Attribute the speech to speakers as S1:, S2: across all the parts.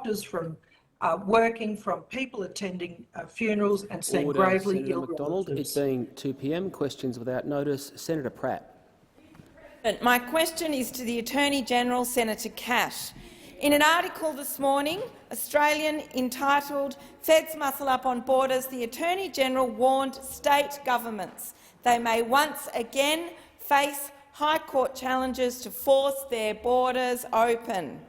S1: doctors, from working, from people attending funerals and seeing gravely ill
S2: McDonald,
S1: relatives.
S2: it being 2 p.m, questions without notice. Senator Pratt.
S3: My question is to the Attorney-General, Senator Cash. In an article this morning, Australian entitled "Feds Muscle Up on Borders," the Attorney-General warned state governments they may once again face High Court challenges to force their borders open.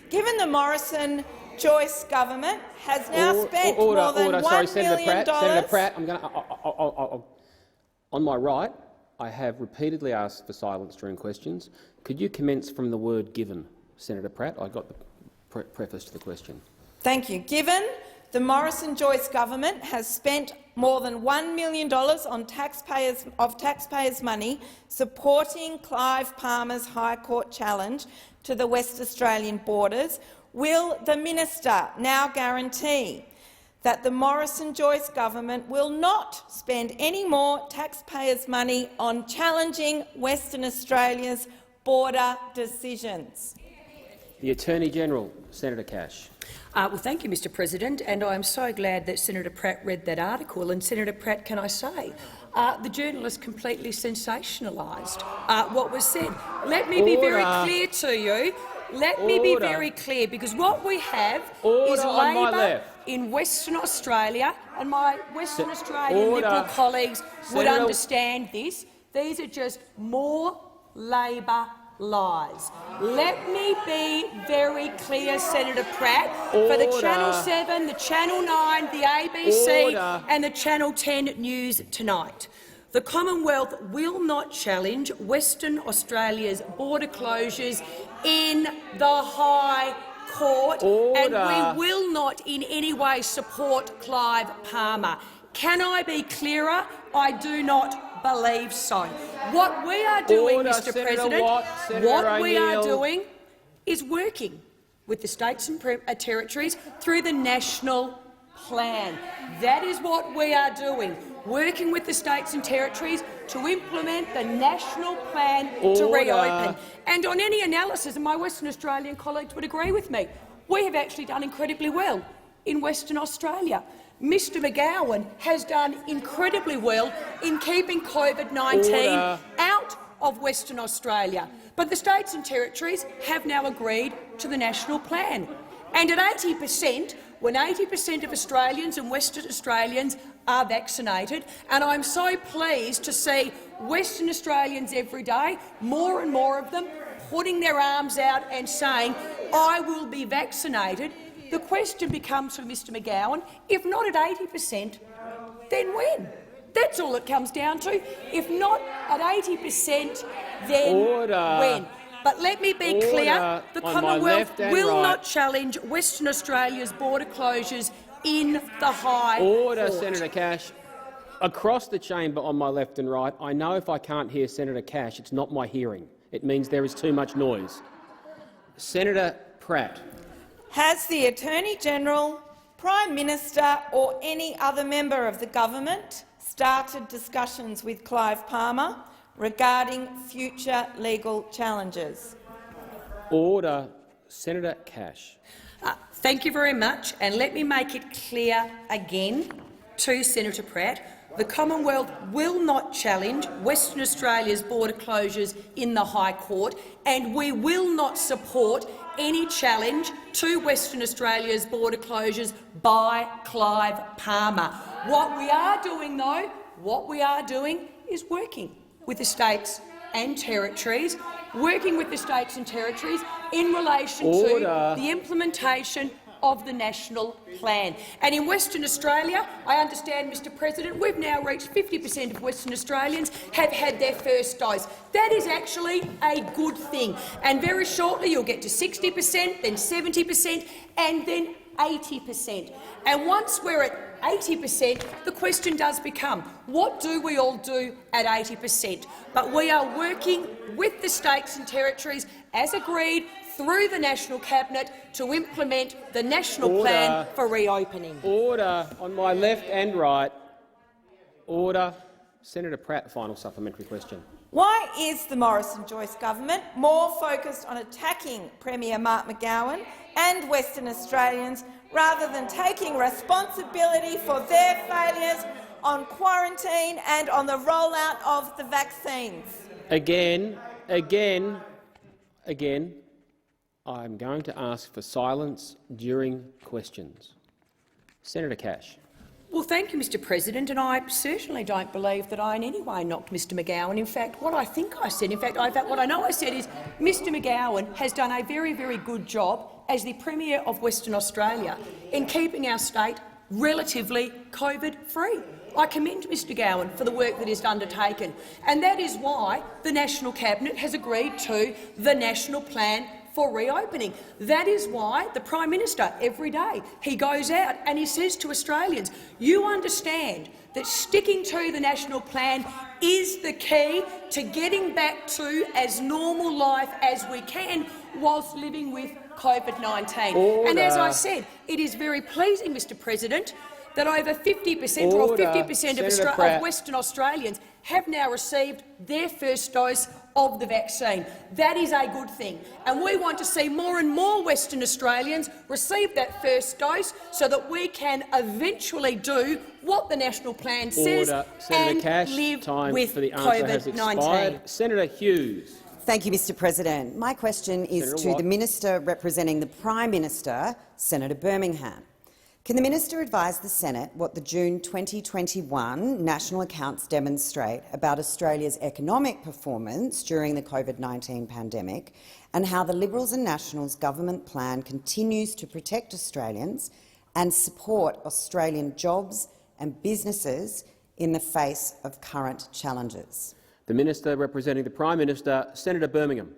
S3: Given the Morrison-Joyce government has now spent more than $1 million—
S2: Senator Pratt, on my right, I have repeatedly asked for silence during questions. Could you commence from the word "given"? Senator Pratt, I got the preface to the question.
S3: Thank you. Given the Morrison-Joyce government has spent more than $1 million on taxpayers' money supporting Clive Palmer's High Court challenge to the West Australian borders, will the minister now guarantee that the Morrison-Joyce government will not spend any more taxpayers' money on challenging Western Australia's border decisions?
S2: The Attorney-General, Senator Cash.
S4: Well, thank you, Mr President, and I am so glad that Senator Pratt read that article. And Senator Pratt, can I say, the journalist completely sensationalised what was said. Let me be very clear to you. Let me be very clear, because what we have is Labor in Western Australia, and my Western Australian Liberal colleagues would understand this. These are just more Labor lies. Let me be very clear, Senator Pratt, for the Channel 7, the Channel 9, the ABC and the Channel 10 News tonight. The Commonwealth will not challenge Western Australia's border closures in the High Court, and we will not in any way support Clive Palmer. Can I be clearer? I do not believe so. What we are doing, Mr President, what we are doing is working with the states and territories through the National Plan. That is what we are doing, working with the states and territories to implement the National Plan to reopen. And on any analysis, and my Western Australian colleagues would agree with me, we have actually done incredibly well in Western Australia. Mr McGowan has done incredibly well in keeping COVID-19 out of Western Australia. But the states and territories have now agreed to the National Plan. And at 80%, when 80% of Australians and Western Australians are vaccinated, and I'm so pleased to see Western Australians every day, more and more of them, putting their arms out and saying, "I will be vaccinated," the question becomes for Mr McGowan, if not at 80%, then when? That's all it comes down to. If not at 80%, then when? But let me be clear, the Commonwealth will not challenge Western Australia's border closures in the High Court.
S2: Senator Cash. Across the chamber on my left and right, I know if I can't hear Senator Cash, it's not my hearing. It means there is too much noise. Senator Pratt.
S3: Has the Attorney-General, Prime Minister or any other member of the government started discussions with Clive Palmer regarding future legal challenges?
S2: Order. Senator Cash.
S4: Thank you very much, and let me make it clear again to Senator Pratt. The Commonwealth will not challenge Western Australia's border closures in the High Court, and we will not support any challenge to Western Australia's border closures by Clive Palmer. What we are doing, though, is working with the states and territories, in relation to the implementation of the National Plan. And in Western Australia, I understand, Mr President, we've now reached 50% of Western Australians have had their first dose. That is actually a good thing. And very shortly you'll get to 60%, then 70% and then 80%. And once we're at 80%, the question does become, what do we all do at 80%? But we are working with the states and territories, as agreed, through the National Cabinet to implement the National Plan for reopening.
S2: Order on my left and right. Order. Senator Pratt, final supplementary question.
S3: Why is the Morrison-Joyce government more focused on attacking Premier Mark McGowan and Western Australians, rather than taking responsibility for their failures on quarantine and on the rollout of the vaccines.
S2: Again, I'm going to ask for silence during questions. Senator Cash.
S4: Well, thank you, Mr President, and I certainly don't believe that I in any way knocked Mr McGowan. In fact, what I think I said, what I know I said is Mr McGowan has done a very, very good job as the Premier of Western Australia in keeping our state relatively COVID-free. I commend Mr McGowan for the work that he's undertaken, and that is why the National Cabinet has agreed to the National Plan for reopening. That is why the Prime Minister, every day, he goes out and he says to Australians, you understand that sticking to the National Plan is the key to getting back to as normal life as we can whilst living with COVID-19. And as I said, it is very pleasing, Mr President, that over 50% or 50% of Western Australians have now received their first dose of the vaccine. That is a good thing, and we want to see more and more Western Australians receive that first dose so that we can eventually do what the National Plan says and
S2: Cash,
S4: live
S2: time
S4: with
S2: for the answer has
S4: COVID-19.
S2: expired. Senator Hughes.
S5: Thank you, Mr President. My question is to the Minister representing the Prime Minister, Senator Birmingham. Can the Minister advise the Senate what the June 2021 national accounts demonstrate about Australia's economic performance during the COVID-19 pandemic and how the Liberals and Nationals government plan continues to protect Australians and support Australian jobs and businesses in the face of current challenges?
S2: The Minister representing the Prime Minister, Senator Birmingham.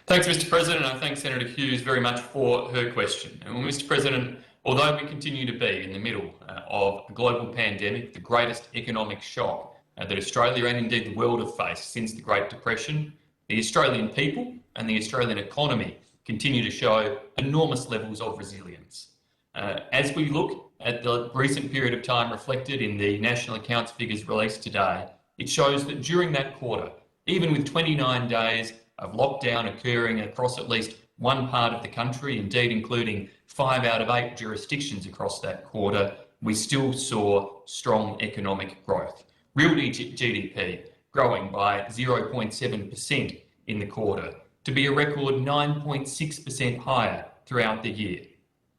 S6: Thanks, Mr President. I thank Senator Hughes very much for her question. And, well, Mr President, although we continue to be in the middle of a global pandemic, the greatest economic shock that Australia and indeed the world have faced since the Great Depression, the Australian people and the Australian economy continue to show enormous levels of resilience. As we look at the recent period of time reflected in the national accounts figures released today, it shows that during that quarter, even with 29 days of lockdown occurring across at least one part of the country, indeed including 5 out of 8 jurisdictions across that quarter, we still saw strong economic growth. Real GDP growing by 0.7% in the quarter, to be a record 9.6% higher throughout the year.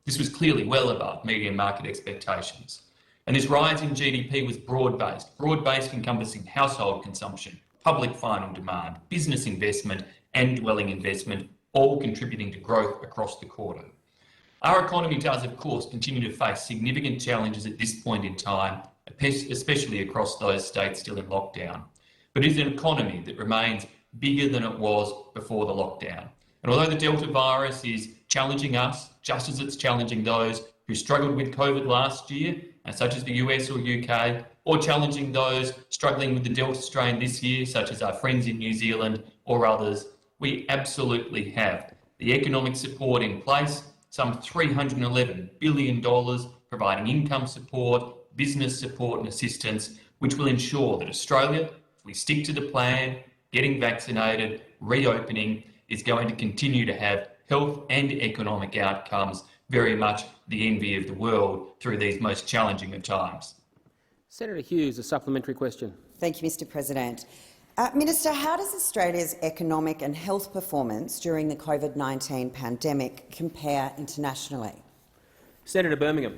S6: This was clearly well above median market expectations. And this rise in GDP was broad-based encompassing household consumption, public final demand, business investment and dwelling investment, all contributing to growth across the quarter. Our economy does, of course, continue to face significant challenges at this point in time, especially across those states still in lockdown. But it is an economy that remains bigger than it was before the lockdown. And although the Delta virus is challenging us, just as it's challenging those who struggled with COVID last year, such as the US or UK, or challenging those struggling with the Delta strain this year, such as our friends in New Zealand or others, we absolutely have the economic support in place, some $311 billion providing income support, business support and assistance, which will ensure that Australia, if we stick to the plan, getting vaccinated, reopening, is going to continue to have health and economic outcomes, very much the envy of the world through these most challenging of times.
S2: Senator Hughes, a supplementary question.
S5: Thank you, Mr President. Minister, how does Australia's economic and health performance during the COVID-19 pandemic compare internationally?
S2: Senator Birmingham.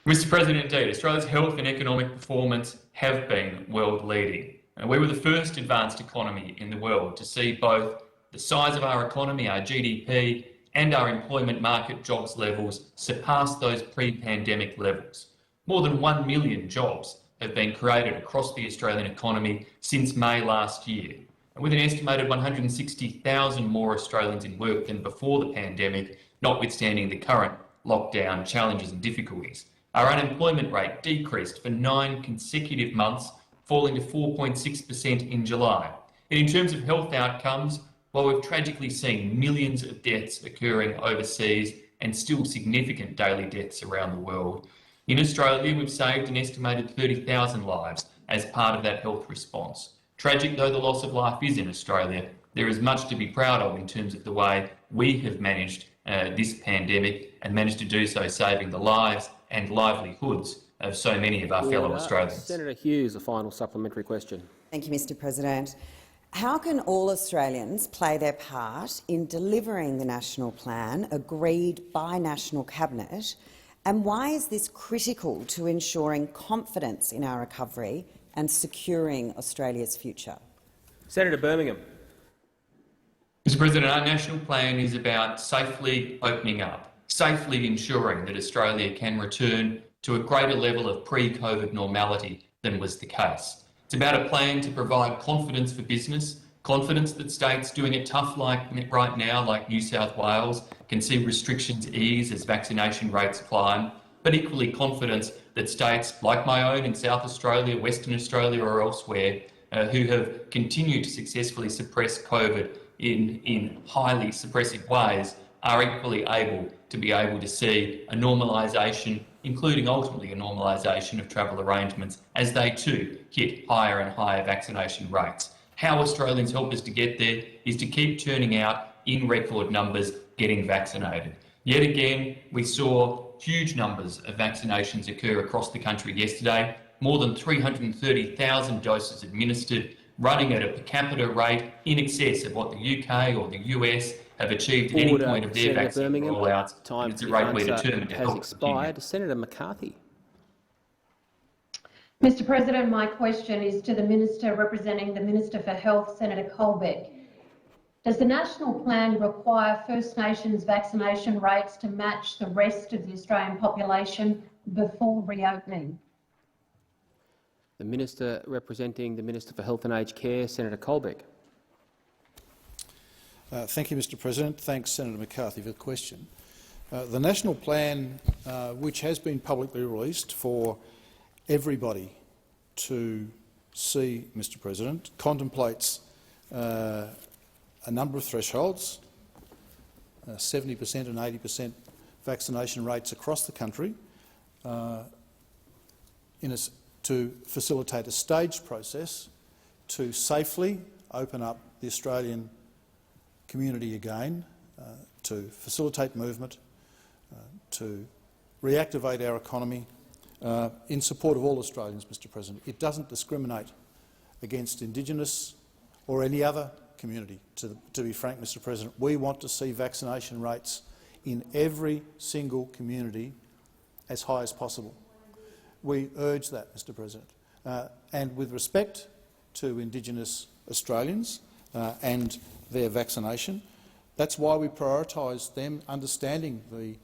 S6: Mr President, indeed, Australia's health and economic performance have been world-leading. We were the first advanced economy in the world to see both the size of our economy, our GDP, and our employment market jobs levels surpass those pre-pandemic levels. More than 1 million jobs have been created across the Australian economy since May last year, and with an estimated 160,000 more Australians in work than before the pandemic, notwithstanding the current lockdown challenges and difficulties. Our unemployment rate decreased for 9 consecutive months, falling to 4.6% in July. And in terms of health outcomes, while we've tragically seen millions of deaths occurring overseas and still significant daily deaths around the world, in Australia we've saved an estimated 30,000 lives as part of that health response. Tragic though the loss of life is in Australia, there is much to be proud of in terms of the way we have managed this pandemic and managed to do so saving the lives and livelihoods of so many of our fellow Australians.
S2: Senator Hughes, a final supplementary question.
S5: Thank you, Mr President. How can all Australians play their part in delivering the national plan agreed by National Cabinet, and why is this critical to ensuring confidence in our recovery and securing Australia's future?
S2: Senator Birmingham.
S6: Mr President, our national plan is about safely opening up, safely ensuring that Australia can return to a greater level of pre-COVID normality than was the case. It's about a plan to provide confidence for business, confidence that states doing it tough like right now, like New South Wales, can see restrictions ease as vaccination rates climb, but equally confidence that states like my own in South Australia, Western Australia or elsewhere, who have continued to successfully suppress COVID in highly suppressive ways, are equally able to see a normalisation, including ultimately a normalisation of travel arrangements as they too hit higher and higher vaccination rates. How Australians help us to get there is to keep turning out in record numbers getting vaccinated. Yet again, we saw huge numbers of vaccinations occur across the country yesterday, more than 330,000 doses administered, running at a per capita rate in excess of what the UK or the US have achieved at any point of their vaccine rollouts. It's a rate we're determined to help
S2: expired. Senator McCarthy.
S7: Mr President, my question is to the Minister representing the Minister for Health, Senator Colbeck. Does the national plan require First Nations vaccination rates to match the rest of the Australian population before reopening?
S2: The Minister representing the Minister for Health and Aged Care, Senator Colbeck.
S8: Thank you, Mr President. Thanks, Senator McCarthy, for the question. The national plan, which has been publicly released for everybody to see, Mr President, contemplates a number of thresholds, 70% and 80% vaccination rates across the country, to facilitate a staged process to safely open up the Australian community again, to facilitate movement, to reactivate our economy in support of all Australians, Mr President. It doesn't discriminate against Indigenous or any other community, to be frank, Mr President. We want to see vaccination rates in every single community as high as possible. We urge that, Mr President. And with respect to Indigenous Australians and their vaccination, that's why we prioritised them understanding the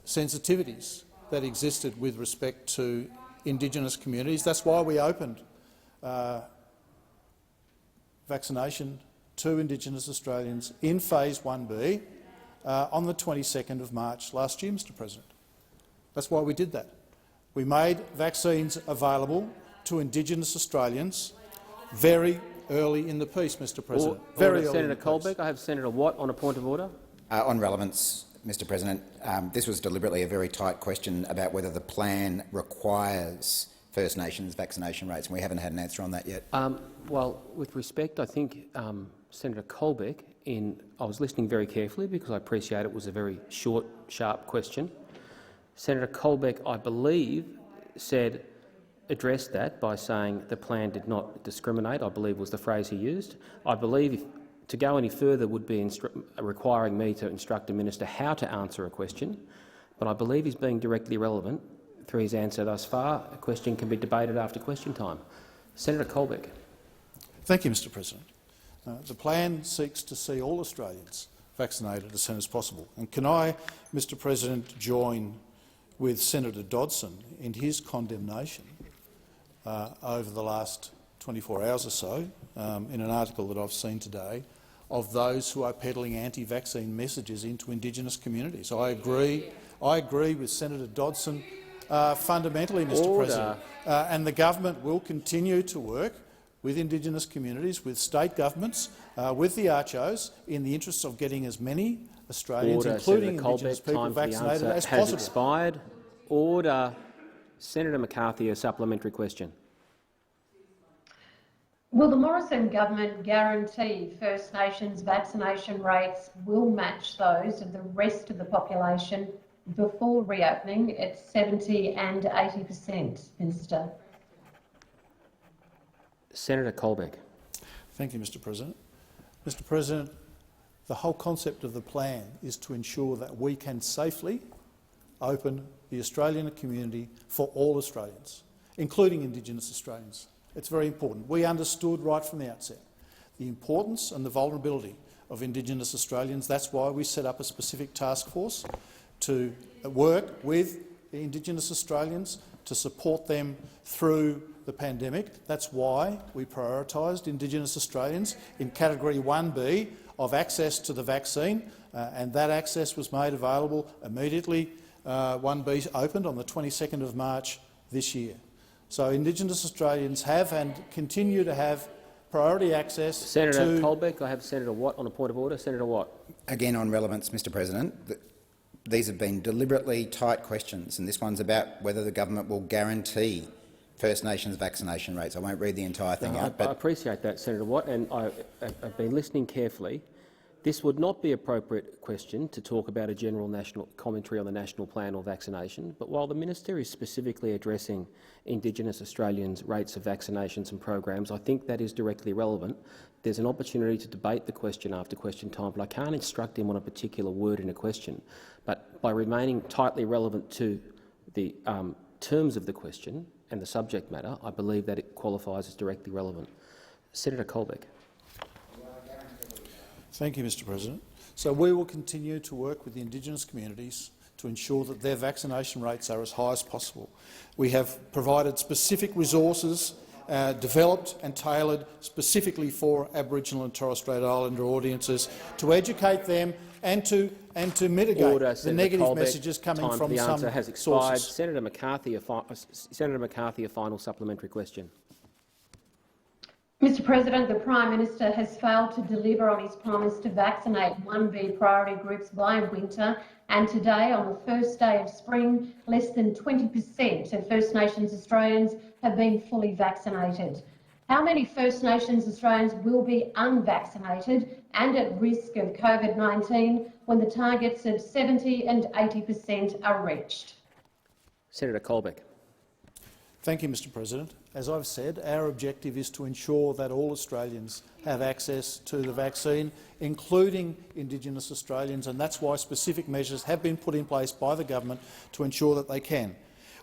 S8: sensitivities that existed with respect to Indigenous communities. That's why we opened vaccination to Indigenous Australians in Phase 1B on the 22nd of March last year, Mr President. That's why we did that. We made vaccines available to Indigenous Australians very early in the piece, Mr President. Very early.
S2: Senator Colbeck. I have Senator Watt on a point of order.
S9: On relevance, Mr President, this was deliberately a very tight question about whether the plan requires First Nations vaccination rates, and we haven't had an answer on that yet.
S2: Well, with respect, I think Senator Colbeck, I was listening very carefully because I appreciate it was a very short, sharp question. Senator Colbeck, I believe, addressed that by saying the plan did not discriminate, I believe was the phrase he used. I believe to go any further would be requiring me to instruct a minister how to answer a question, but I believe he's being directly relevant through his answer thus far. A question can be debated after question time. Senator Colbeck.
S8: Thank you, Mr President. The plan seeks to see all Australians vaccinated as soon as possible. And can I, Mr President, join with Senator Dodson in his condemnation over the last 24 hours or so, in an article that I've seen today, of those who are peddling anti-vaccine messages into Indigenous communities. I agree with Senator Dodson fundamentally, Mr President, and the government will continue to work with Indigenous communities, with state governments, with the ACCHOs, in the interests of getting as many Australians, including Indigenous people, vaccinated as possible.
S2: Has expired. Order. Senator McCarthy, a supplementary question.
S7: Will the Morrison government guarantee First Nations vaccination rates will match those of the rest of the population before reopening at 70% and 80%, Minister?
S2: Senator Colbeck.
S8: Thank you, Mr President. Mr President, the whole concept of the plan is to ensure that we can safely open the Australian community for all Australians, including Indigenous Australians. It's very important. We understood right from the outset the importance and the vulnerability of Indigenous Australians. That's why we set up a specific task force to work with Indigenous Australians to support them through the pandemic. That's why we prioritised Indigenous Australians in Category 1B of access to the vaccine, and that access was made available immediately. 1B opened on the 22nd of March this year. So Indigenous Australians have and continue to have priority access
S2: Senator Colbeck, I have Senator Watt on a point of order. Senator Watt.
S9: Again, on relevance, Mr President, these have been deliberately tight questions, and this one's about whether the government will guarantee First Nations vaccination rates. I won't read the entire thing out. But
S2: I appreciate that, Senator Watt, and I've been listening carefully. This would not be an appropriate question to talk about a general national commentary on the national plan or vaccination, but while the minister is specifically addressing Indigenous Australians' rates of vaccinations and programs, I think that is directly relevant. There's an opportunity to debate the question after question time, but I can't instruct him on a particular word in a question. But by remaining tightly relevant to the terms of the question and the subject matter, I believe that it qualifies as directly relevant. Senator Colbeck.
S8: Thank you, Mr President. So we will continue to work with the Indigenous communities to ensure that their vaccination rates are as high as possible. We have provided specific resources developed and tailored specifically for Aboriginal and Torres Strait Islander audiences to educate them and to mitigate the negative
S2: Colbeck.
S8: messages coming from
S2: the
S8: some
S2: answer has expired.
S8: sources.
S2: Senator McCarthy, a final supplementary question.
S7: Mr President, the Prime Minister has failed to deliver on his promise to vaccinate 1B priority groups by winter, and today, on the first day of spring, less than 20% of First Nations Australians have been fully vaccinated. How many First Nations Australians will be unvaccinated and at risk of COVID-19 when the targets of 70% and 80% are reached?
S2: Senator Colbeck.
S8: Thank you, Mr President. As I've said, our objective is to ensure that all Australians have access to the vaccine, including Indigenous Australians, and that's why specific measures have been put in place by the government to ensure that they can.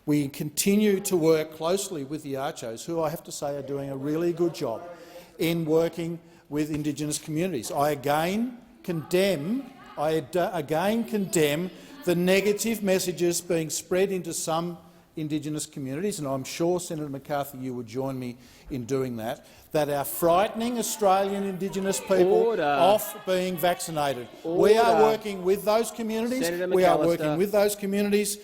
S8: We continue to work closely with the ACCHOs, who I have to say are doing a really good job in working with Indigenous communities. I again condemn the negative messages being spread into some Indigenous communities, and I'm sure, Senator McCarthy, you would join me in doing that, that are frightening Australian Indigenous people off being vaccinated. We are working with those communities. We are working with those communities.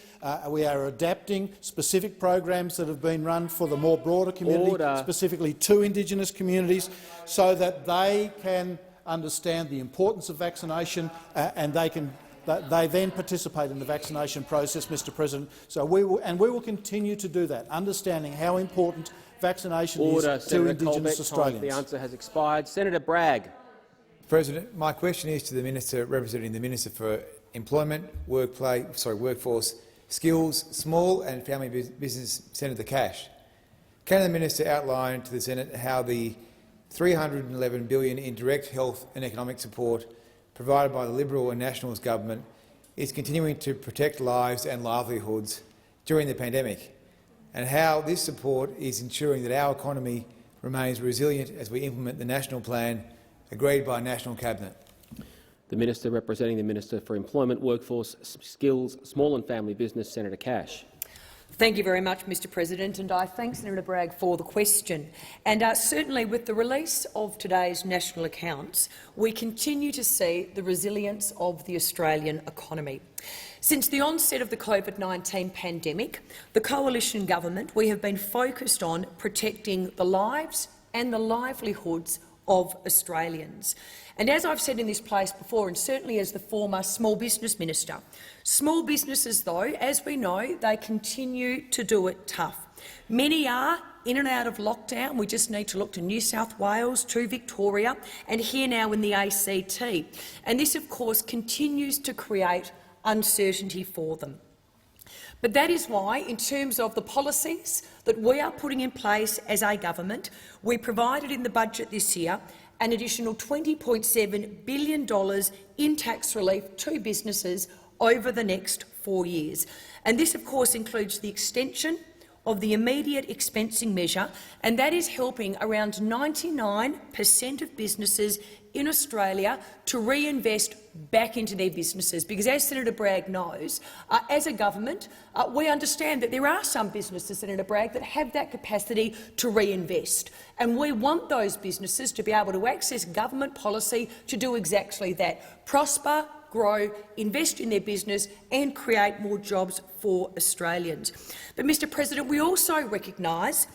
S8: We are adapting specific programs that have been run for the more broader community, specifically to Indigenous communities, so that they can understand the importance of vaccination and they then participate in the vaccination process, Mr President. So we will continue to do that, understanding how important vaccination is to
S2: Senator
S8: Indigenous
S2: Colbeck,
S8: Australians.
S2: The answer has expired. Senator Bragg.
S10: President, my question is to the Minister representing the Minister for Employment, Workforce, Skills, Small and Family Business, Senator Cash. Can the Minister outline to the Senate how the $311 billion in direct health and economic support provided by the Liberal and Nationals government is continuing to protect lives and livelihoods during the pandemic, and how this support is ensuring that our economy remains resilient as we implement the national plan agreed by National Cabinet?
S2: The Minister representing the Minister for Employment, Workforce, Skills, Small and Family Business, Senator Cash.
S4: Thank you very much, Mr President, and I thank Senator Bragg for the question. And certainly with the release of today's national accounts, we continue to see the resilience of the Australian economy. Since the onset of the COVID-19 pandemic, the coalition government, we have been focused on protecting the lives and the livelihoods of Australians. And as I've said in this place before, and certainly as the former small business minister, small businesses, though, as we know, they continue to do it tough. Many are in and out of lockdown. We just need to look to New South Wales, to Victoria, and here now in the ACT. And this, of course, continues to create uncertainty for them. But that is why, in terms of the policies that we are putting in place as a government, we provided in the budget this year an additional $20.7 billion in tax relief to businesses over the next 4 years. And this, of course, includes the extension of the immediate expensing measure, and that is helping around 99% of businesses in Australia to reinvest back into their businesses. Because, as Senator Bragg knows, as a government, we understand that there are some businesses, Senator Bragg, that have that capacity to reinvest. And we want those businesses to be able to access government policy to do exactly that: prosper, grow, invest in their business and create more jobs for Australians. But, Mr President, we also recognise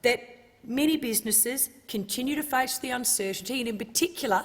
S4: that many businesses continue to face the uncertainty, and in particular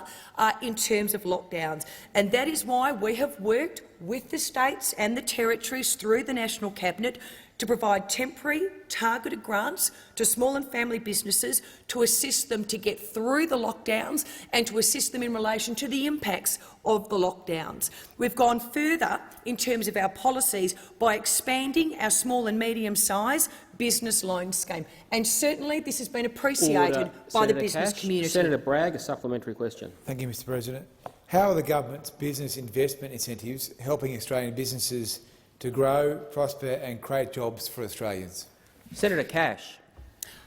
S4: in terms of lockdowns. And that is why we have worked with the states and the territories through the National Cabinet to provide temporary, targeted grants to small and family businesses to assist them to get through the lockdowns and to assist them in relation to the impacts of the lockdowns. We've gone further in terms of our policies by expanding our small and medium-sized business loan scheme. And certainly this has been appreciated by the business community.
S2: Senator Bragg, a supplementary question.
S10: Thank you, Mr President. How are the government's business investment incentives helping Australian businesses to grow, prosper and create jobs for Australians?
S2: Senator Cash.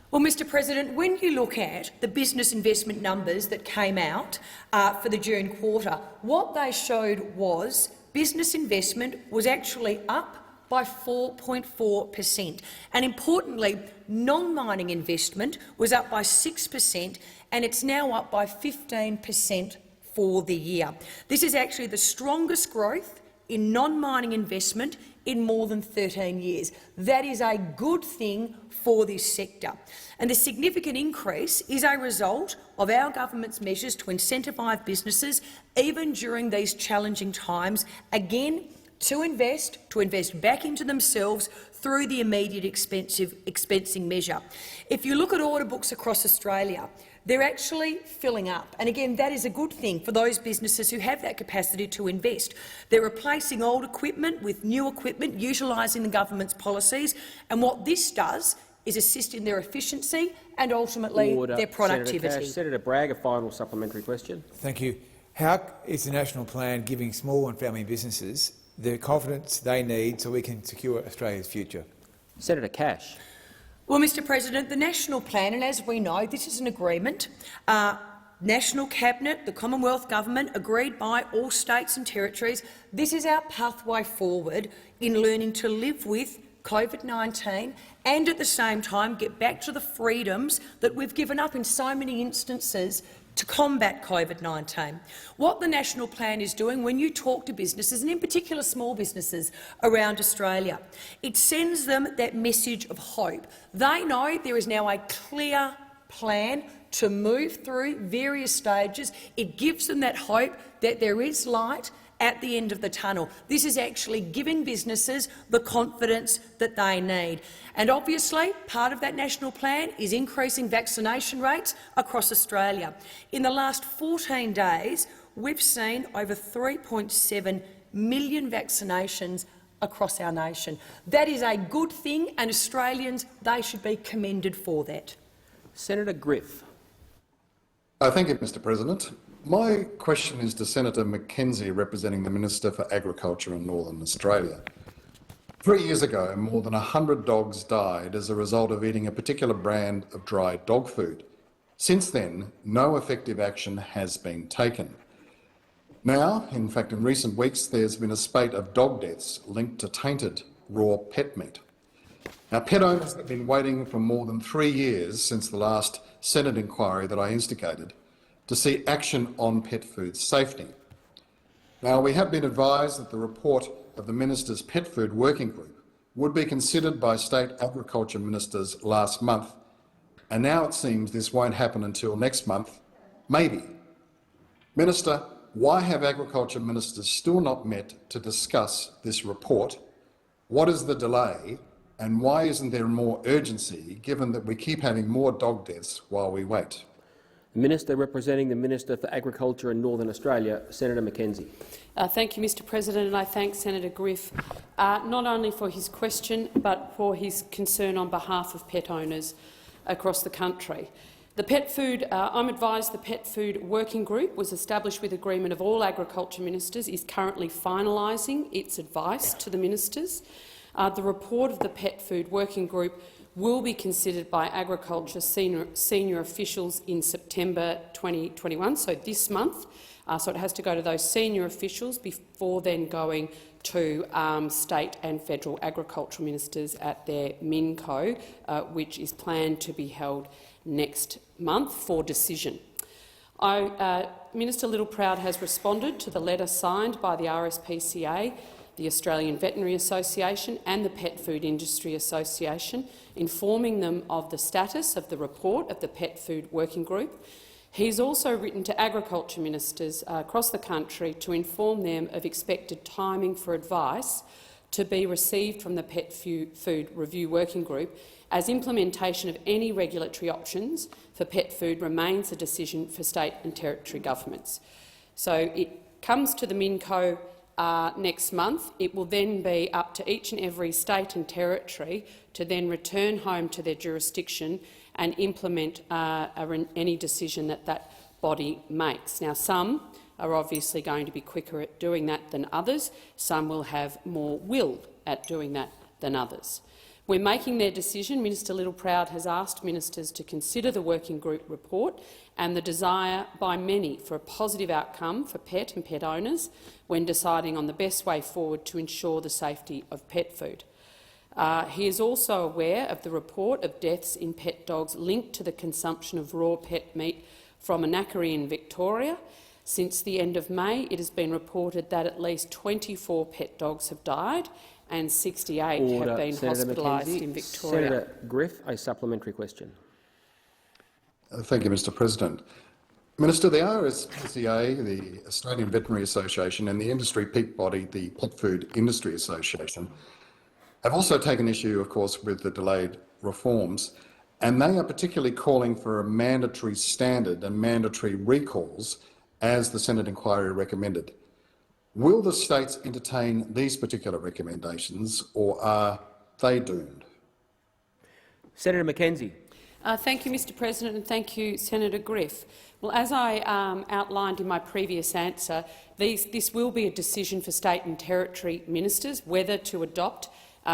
S4: Well, Mr President, when you look at the business investment numbers that came out for the June quarter, what they showed was business investment was actually up by 4.4%. And importantly, non-mining investment was up by 6%, and it's now up by 15% for the year. This is actually the strongest growth in non-mining investment in more than 13 years. That is a good thing for this sector. And the significant increase is a result of our government's measures to incentivise businesses, even during these challenging times, again, to invest back into themselves through the immediate expensing measure. If you look at order books across Australia, they're actually filling up. And again, that is a good thing for those businesses who have that capacity to invest. They're replacing old equipment with new equipment, utilising the government's policies. And what this does is assist in their efficiency and ultimately their productivity.
S2: Senator Bragg, a final supplementary question.
S10: Thank you. How is the National Plan giving small and family businesses the confidence they need so we can secure Australia's future?
S2: Senator Cash.
S4: Well, Mr President, the National Plan, and as we know, this is an agreement, National Cabinet, the Commonwealth Government, agreed by all states and territories. This is our pathway forward in learning to live with COVID-19 and at the same time get back to the freedoms that we've given up in so many instances to combat COVID-19. What the National Plan is doing, when you talk to businesses, and in particular small businesses around Australia, it sends them that message of hope. They know there is now a clear plan to move through various stages. It gives them that hope that there is light at the end of the tunnel. This is actually giving businesses the confidence that they need. And obviously, part of that national plan is increasing vaccination rates across Australia. In the last 14 days, we've seen over 3.7 million vaccinations across our nation. That is a good thing, and Australians, they should be commended for that.
S2: Senator Griff.
S11: Thank you, Mr President. My question is to Senator McKenzie, representing the Minister for Agriculture in Northern Australia. 3 years ago, more than 100 dogs died as a result of eating a particular brand of dry dog food. Since then, no effective action has been taken. Now, in fact, in recent weeks, there's been a spate of dog deaths linked to tainted raw pet meat. Now, pet owners have been waiting for more than 3 years since the last Senate inquiry that I instigated to see action on pet food safety. Now, we have been advised that the report of the Minister's Pet Food Working Group would be considered by state agriculture ministers last month, and now it seems this won't happen until next month Maybe. Minister, why have Agriculture ministers still not met to discuss this report? What is the delay, and why isn't there more urgency, given that we keep having more dog deaths while we wait?
S2: The Minister representing the Minister for Agriculture in Northern Australia, Senator Mackenzie.
S12: Thank you, Mr President, and I thank Senator Griff not only for his question but for his concern on behalf of pet owners across the country. I'm advised the Pet Food Working Group was established with agreement of all agriculture ministers, is currently finalising its advice to the ministers. The report of the Pet Food Working Group will be considered by agriculture senior officials in September 2021, so this month. So it has to go to those senior officials before then going to state and federal agricultural ministers at their MinCo, which is planned to be held next month for decision. Minister Littleproud has responded to the letter signed by the RSPCA, the Australian Veterinary Association and the Pet Food Industry Association, informing them of the status of the report of the Pet Food Working Group. He's also written to agriculture ministers across the country to inform them of expected timing for advice to be received from the Pet Food Review Working Group, as implementation of any regulatory options for pet food remains a decision for state and territory governments. So it comes to the MinCo next month. It will then be up to each and every state and territory to then return home to their jurisdiction and implement any decision that that body makes. Now, some are obviously going to be quicker at doing that than others. Some will have more will at doing that than others. When making their decision, Minister Littleproud has asked ministers to consider the working group report and the desire by many for a positive outcome for pet and pet owners when deciding on the best way forward to ensure the safety of pet food. He is also aware of the report of deaths in pet dogs linked to the consumption of raw pet meat from a knackery in Victoria. Since the end of May, it has been reported that at least 24 pet dogs have died and 68 have been hospitalised in Victoria.
S2: Senator Griff, a supplementary question.
S11: Thank you, Mr President. Minister, the RSPCA, the Australian Veterinary Association and the industry peak body, the Pet Food Industry Association, have also taken issue, of course, with the delayed reforms, and they are particularly calling for a mandatory standard and mandatory recalls, as the Senate inquiry recommended. Will the states entertain these particular recommendations, or are they doomed?
S2: Senator Mackenzie.
S12: Thank you, Mr President, and thank you, Senator Griff. Well, as I outlined in my previous answer, this will be a decision for state and territory ministers whether to adopt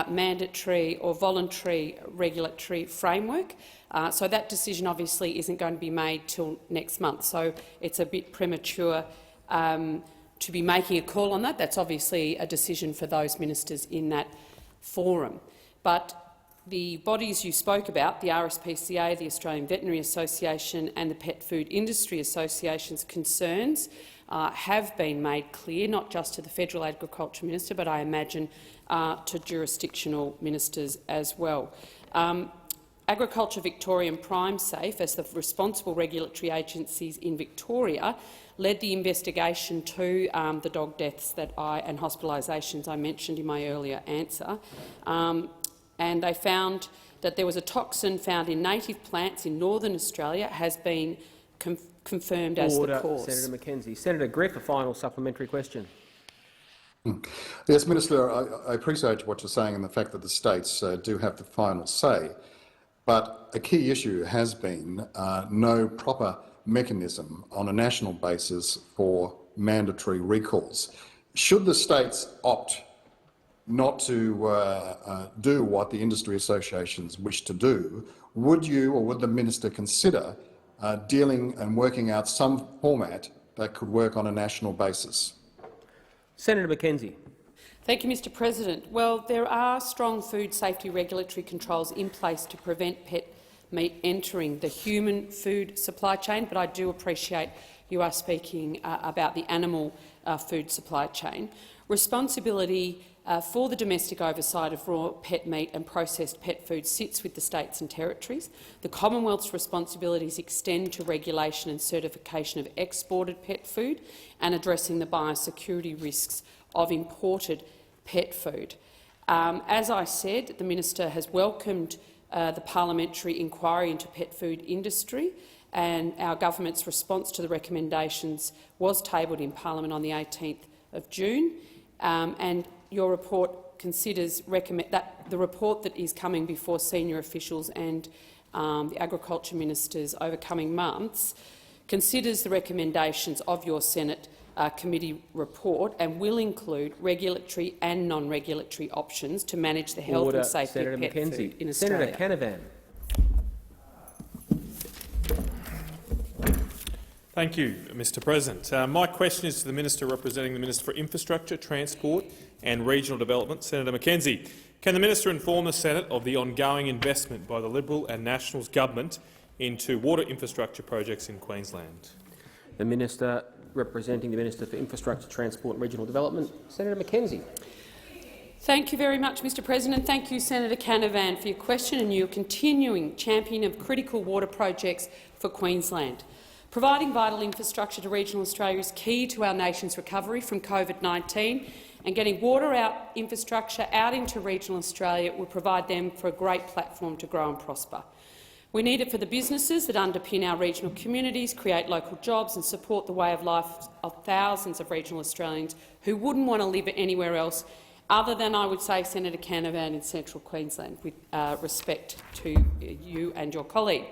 S12: mandatory or voluntary regulatory framework. So that decision obviously isn't going to be made till next month, so it's a bit premature to be making a call on that. That's obviously a decision for those ministers in that forum. But the bodies you spoke about, the RSPCA, the Australian Veterinary Association and the Pet Food Industry Association's concerns have been made clear, not just to the Federal Agriculture Minister, but I imagine to jurisdictional ministers as well. Agriculture Victoria and PrimeSafe, as the responsible regulatory agencies in Victoria, led the investigation to the dog deaths and hospitalisations I mentioned in my earlier answer, and they found that there was a toxin found in native plants in Northern Australia has been confirmed as the cause.
S2: Senator Mackenzie. Senator Griff, a final supplementary question.
S11: Yes, Minister, I appreciate what you're saying and the fact that the states do have the final say, but a key issue has been no proper mechanism on a national basis for mandatory recalls. Should the states opt not to do what the industry associations wish to do, would you or would the minister consider dealing and working out some format that could work on a national basis?
S2: Senator Mackenzie.
S12: Thank you, Mr President. Well, there are strong food safety regulatory controls in place to prevent pet meat entering the human food supply chain, but I do appreciate you are speaking about the animal food supply chain. Responsibility for the domestic oversight of raw pet meat and processed pet food sits with the states and territories. The Commonwealth's responsibilities extend to regulation and certification of exported pet food and addressing the biosecurity risks of imported pet food. As I said, the minister has welcomed the parliamentary inquiry into pet food industry, and our government's response to the recommendations was tabled in Parliament on the 18th of June. And your report considers the report that is coming before senior officials and the Agriculture Ministers over coming months considers the recommendations of your Senate committee report and will include regulatory and non-regulatory options to manage the health and safety of pet food in Australia.
S2: Senator Canavan.
S13: Thank you, Mr President. My question is to the Minister representing the Minister for Infrastructure, Transport and Regional Development, Senator Mackenzie. Can the Minister inform the Senate of the ongoing investment by the Liberal and Nationals government into water infrastructure projects in Queensland?
S2: The Minister representing the Minister for Infrastructure, Transport and Regional Development, Senator Mackenzie.
S12: Thank you very much, Mr President. Thank you, Senator Canavan, for your question and your continuing champion of critical water projects for Queensland. Providing vital infrastructure to regional Australia is key to our nation's recovery from COVID-19, and getting water infrastructure out into regional Australia will provide them for a great platform to grow and prosper. We need it for the businesses that underpin our regional communities, create local jobs and support the way of life of thousands of regional Australians who wouldn't want to live anywhere else other than, I would say, Senator Canavan, in central Queensland, with respect to you and your colleague.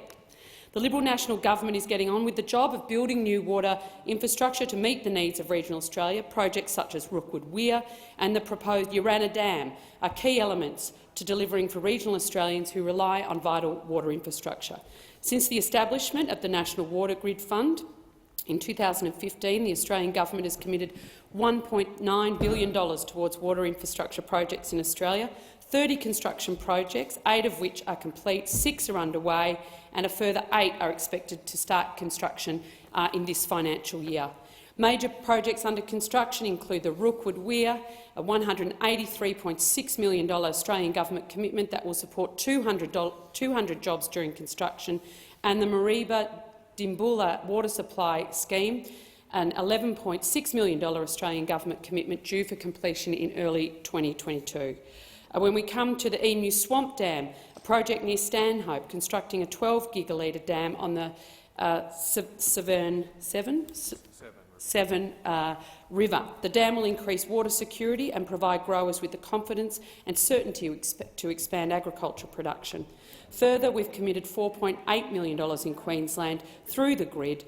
S12: The Liberal National Government is getting on with the job of building new water infrastructure to meet the needs of regional Australia. Projects such as Rookwood Weir and the proposed Urannah Dam are key elements to delivering for regional Australians who rely on vital water infrastructure. Since the establishment of the National Water Grid Fund in 2015, the Australian government has committed $1.9 billion towards water infrastructure projects in Australia, 30 construction projects, 8 of which are complete, 6 are underway, and a further 8 are expected to start construction in this financial year. Major projects under construction include the Rookwood Weir, a $183.6 million Australian government commitment that will support 200 jobs during construction, and the Mareeba Dimboola Water Supply Scheme, an $11.6 million Australian government commitment due for completion in early 2022. When we come to the Emu Swamp Dam, a project near Stanhope, constructing a 12-gigalitre dam on the Severn River. The dam will increase water security and provide growers with the confidence and certainty to expand agricultural production. Further, we've committed $4.8 million in Queensland through the Grid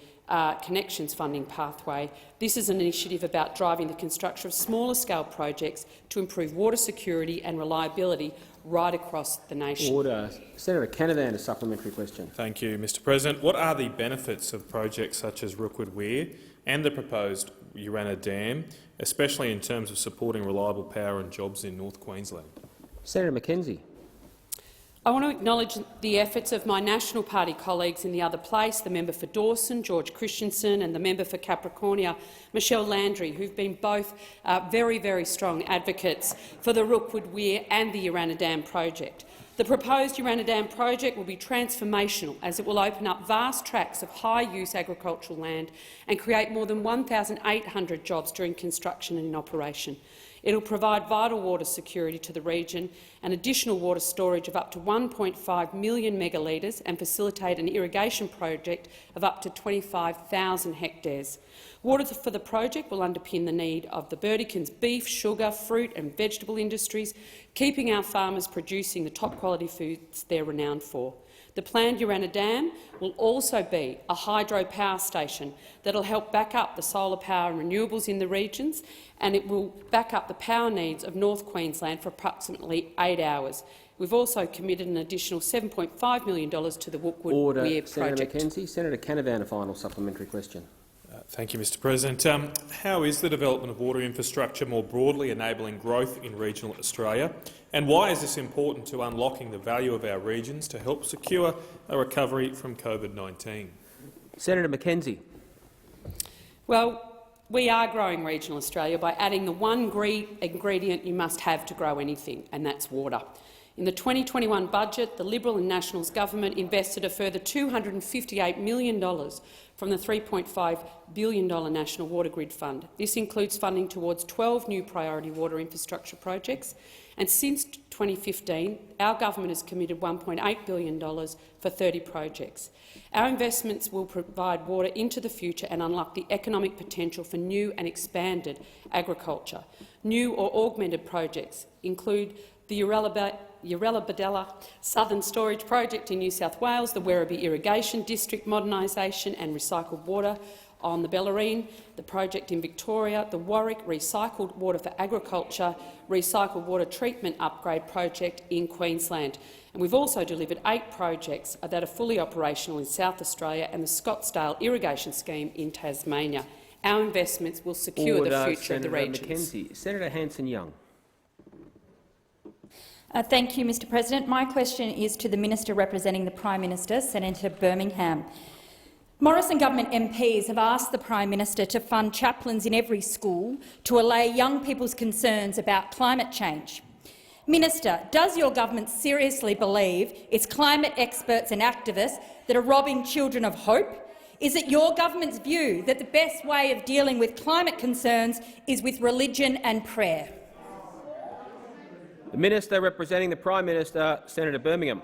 S12: Connections funding pathway. This is an initiative about driving the construction of smaller-scale projects to improve water security and reliability right across the nation.
S2: Order. Senator Canavan, a supplementary question.
S13: Thank you, Mr President. What are the benefits of projects such as Rookwood Weir and the proposed Urannah Dam, especially in terms of supporting reliable power and jobs in North Queensland?
S2: Senator Mackenzie.
S12: I want to acknowledge the efforts of my National Party colleagues in the other place, the member for Dawson, George Christensen, and the member for Capricornia, Michelle Landry, who've been both very, very strong advocates for the Rookwood Weir and the Urannah Dam project. The proposed Urannah Dam project will be transformational, as it will open up vast tracts of high-use agricultural land and create more than 1,800 jobs during construction and in operation. It will provide vital water security to the region and additional water storage of up to 1.5 million megalitres and facilitate an irrigation project of up to 25,000 hectares. Water for the project will underpin the need of the Burdekin's beef, sugar, fruit and vegetable industries, keeping our farmers producing the top-quality foods they're renowned for. The planned Urannah Dam will also be a hydro power station that will help back up the solar power and renewables in the regions, and it will back up the power needs of North Queensland for approximately 8 hours. We've also committed an additional $7.5 million to the Rookwood Weir project.
S2: Senator Mackenzie. Senator Canavan, a final supplementary question.
S13: Thank you, Mr President. How is the development of water infrastructure more broadly enabling growth in regional Australia? And why is this important to unlocking the value of our regions to help secure a recovery from COVID-19?
S2: Senator Mackenzie.
S12: Well, We are growing regional Australia by adding the one ingredient you must have to grow anything, and that's water. In the 2021 budget, the Liberal and Nationals government invested a further $258 million from the $3.5 billion National Water Grid Fund. This includes funding towards 12 new priority water infrastructure projects, and since 2015, our government has committed $1.8 billion for 30 projects. Our investments will provide water into the future and unlock the economic potential for new and expanded agriculture. New or augmented projects include the Yarralabadella Southern Storage Project in New South Wales, the Werribee Irrigation District modernisation and recycled water on the Bellarine, the project in Victoria, the Warwick Recycled Water for Agriculture Recycled Water Treatment Upgrade Project in Queensland. And we've also delivered 8 projects that are fully operational in South Australia and the Scottsdale Irrigation Scheme in Tasmania. Our investments will secure the future of the regions.
S2: Senator Hanson-Young.
S14: Thank you, Mr President. My question is to the Minister representing the Prime Minister, Senator Birmingham. Morrison government MPs have asked the Prime Minister to fund chaplains in every school to allay young people's concerns about climate change. Minister, does your government seriously believe it's climate experts and activists that are robbing children of hope? Is it your government's view that the best way of dealing with climate concerns is with religion and prayer?
S2: The Minister representing the Prime Minister, Senator Birmingham.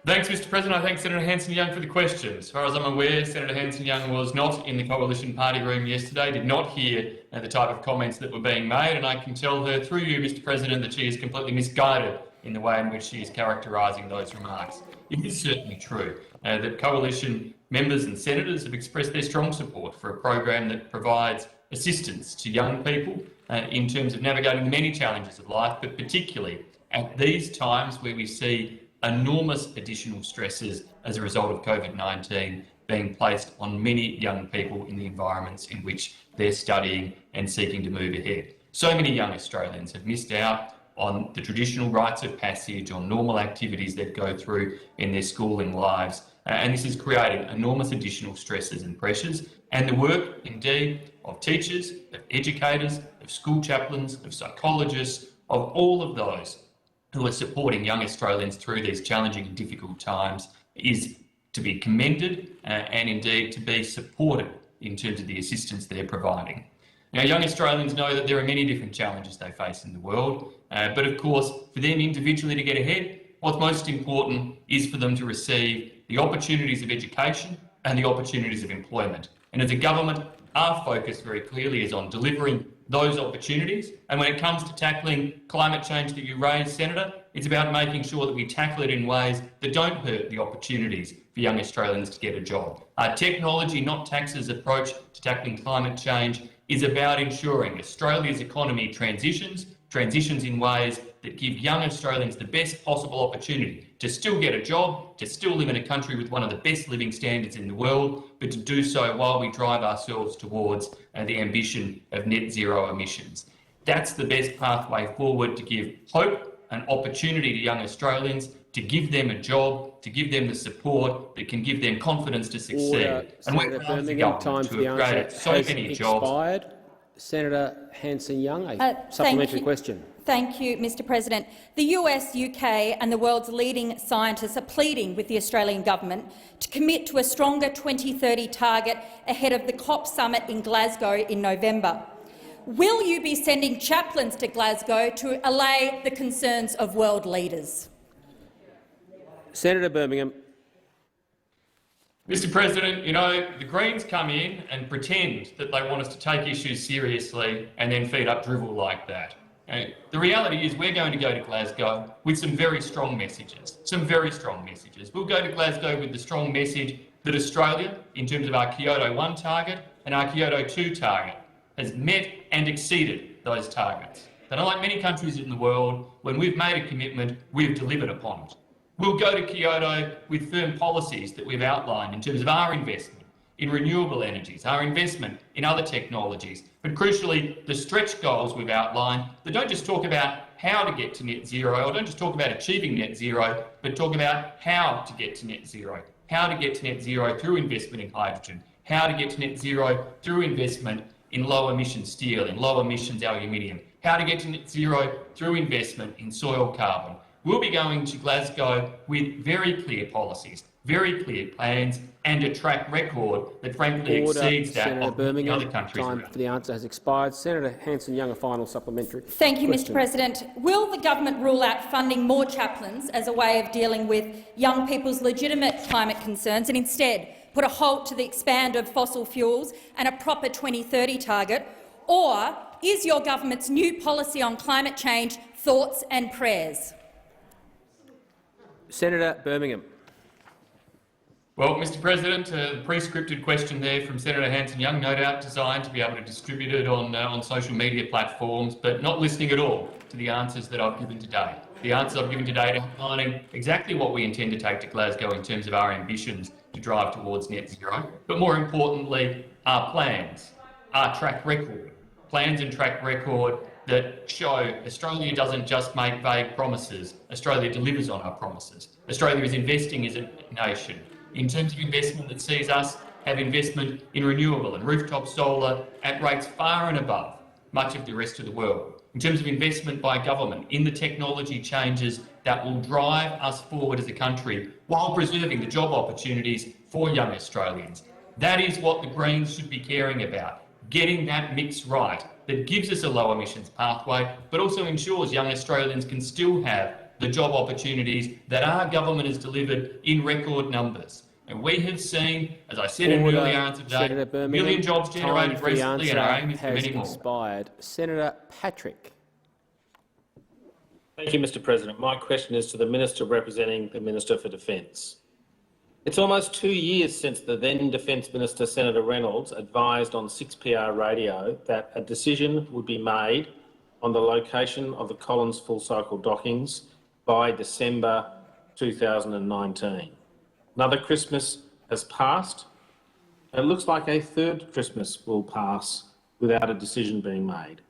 S6: Thanks, Mr President. I thank Senator Hanson-Young for the question. As far as I'm aware, Senator Hanson-Young was not in the Coalition Party room yesterday, did not hear the type of comments that were being made, and I can tell her through you, Mr President, that she is completely misguided in the way in which she is characterising those remarks. It is certainly true that Coalition members and senators have expressed their strong support for a program that provides assistance to young people in terms of navigating the many challenges of life, but particularly at these times where we see enormous additional stresses as a result of COVID-19 being placed on many young people in the environments in which they're studying and seeking to move ahead. So many young Australians have missed out on the traditional rites of passage, on normal activities that go through in their schooling lives, and this is creating enormous additional stresses and pressures. And the work, indeed, of teachers, of educators, of school chaplains, of psychologists, of all of those who are supporting young Australians through these challenging and difficult times is to be commended and indeed to be supported in terms of the assistance they're providing. Now, young Australians know that there are many different challenges they face in the world, but of course, for them individually to get ahead, what's most important is for them to receive the opportunities of education and the opportunities of employment. And as a government, our focus very clearly is on delivering those opportunities. And when it comes to tackling climate change that you raised, Senator, it's about making sure that we tackle it in ways that don't hurt the opportunities for young Australians to get a job. Our technology, not taxes approach to tackling climate change is about ensuring Australia's economy transitions in ways that give young Australians the best possible opportunity to still get a job, to still live in a country with one of the best living standards in the world, but to do so while we drive ourselves towards the ambition of net zero emissions. That's the best pathway forward to give hope and opportunity to young Australians, to give them a job, to give them the support that can give them confidence to succeed.
S2: And we're time for the answer
S6: so many jobs.
S2: Senator Hanson-Young, a supplementary question.
S14: Thank you, Mr President. The US, UK and the world's leading scientists are pleading with the Australian government to commit to a stronger 2030 target ahead of the COP summit in Glasgow in November. Will you be sending chaplains to Glasgow to allay the concerns of world leaders?
S2: Senator Birmingham.
S6: Mr President, you know, the Greens come in and pretend that they want us to take issues seriously and then feed up drivel like that. The reality is we're going to go to Glasgow with some very strong messages, We'll go to Glasgow with the strong message that Australia, in terms of our Kyoto 1 target and our Kyoto 2 target, has met and exceeded those targets. That unlike many countries in the world, when we've made a commitment, we've delivered upon it. We'll go to Kyoto with firm policies that we've outlined in terms of our investment in renewable energies, our investment in other technologies, but crucially the stretch goals we've outlined that don't just talk about how to get to net zero, or don't just talk about achieving net zero, but talk about how to get to net zero. How to get to net zero through investment in hydrogen, how to get to net zero through investment in low emission steel, in low emissions aluminium, how to get to net zero through investment in soil carbon. We'll be going to Glasgow with very clear policies, very clear plans and a track record that frankly exceeds that
S2: Senator
S6: of the
S2: Birmingham.
S6: other countries.
S2: Time for the answer has expired. Senator Hanson-Young, a final supplementary
S14: Thank you,
S2: question.
S14: Mr President. Will the government rule out funding more chaplains as a way of dealing with young people's legitimate climate concerns and instead put a halt to the expand of fossil fuels and a proper 2030 target? Or is your government's new policy on climate change thoughts and prayers?
S2: Senator Birmingham.
S6: Well, Mr President, the pre-scripted question there from Senator Hanson-Young, no doubt designed to be able to distribute it on social media platforms, but not listening at all to the answers that I've given today. The answers I've given today are outlining exactly what we intend to take to Glasgow in terms of our ambitions to drive towards net zero, but more importantly, our plans, our track record, plans and track record that show Australia doesn't just make vague promises, Australia delivers on our promises. Australia is investing as a nation in terms of investment that sees us have investment in renewable and rooftop solar at rates far and above much of the rest of the world. In terms of investment by government in the technology changes that will drive us forward as a country while preserving the job opportunities for young Australians. That is what the Greens should be caring about, getting that mix right that gives us a low emissions pathway, but also ensures young Australians can still have the job opportunities that our government has delivered in record numbers. And we have seen, as I said in an earlier answer today, a million jobs generated recently, and our aim is for many more.
S2: Expired. Senator Patrick.
S15: Thank you, Mr President. My question is to the Minister representing the Minister for Defence. It's almost 2 years since the then Defence Minister, Senator Reynolds, advised on 6PR radio that a decision would be made on the location of the Collins full-cycle dockings by December 2019. Another Christmas has passed. It looks like a third Christmas will pass without a decision being made.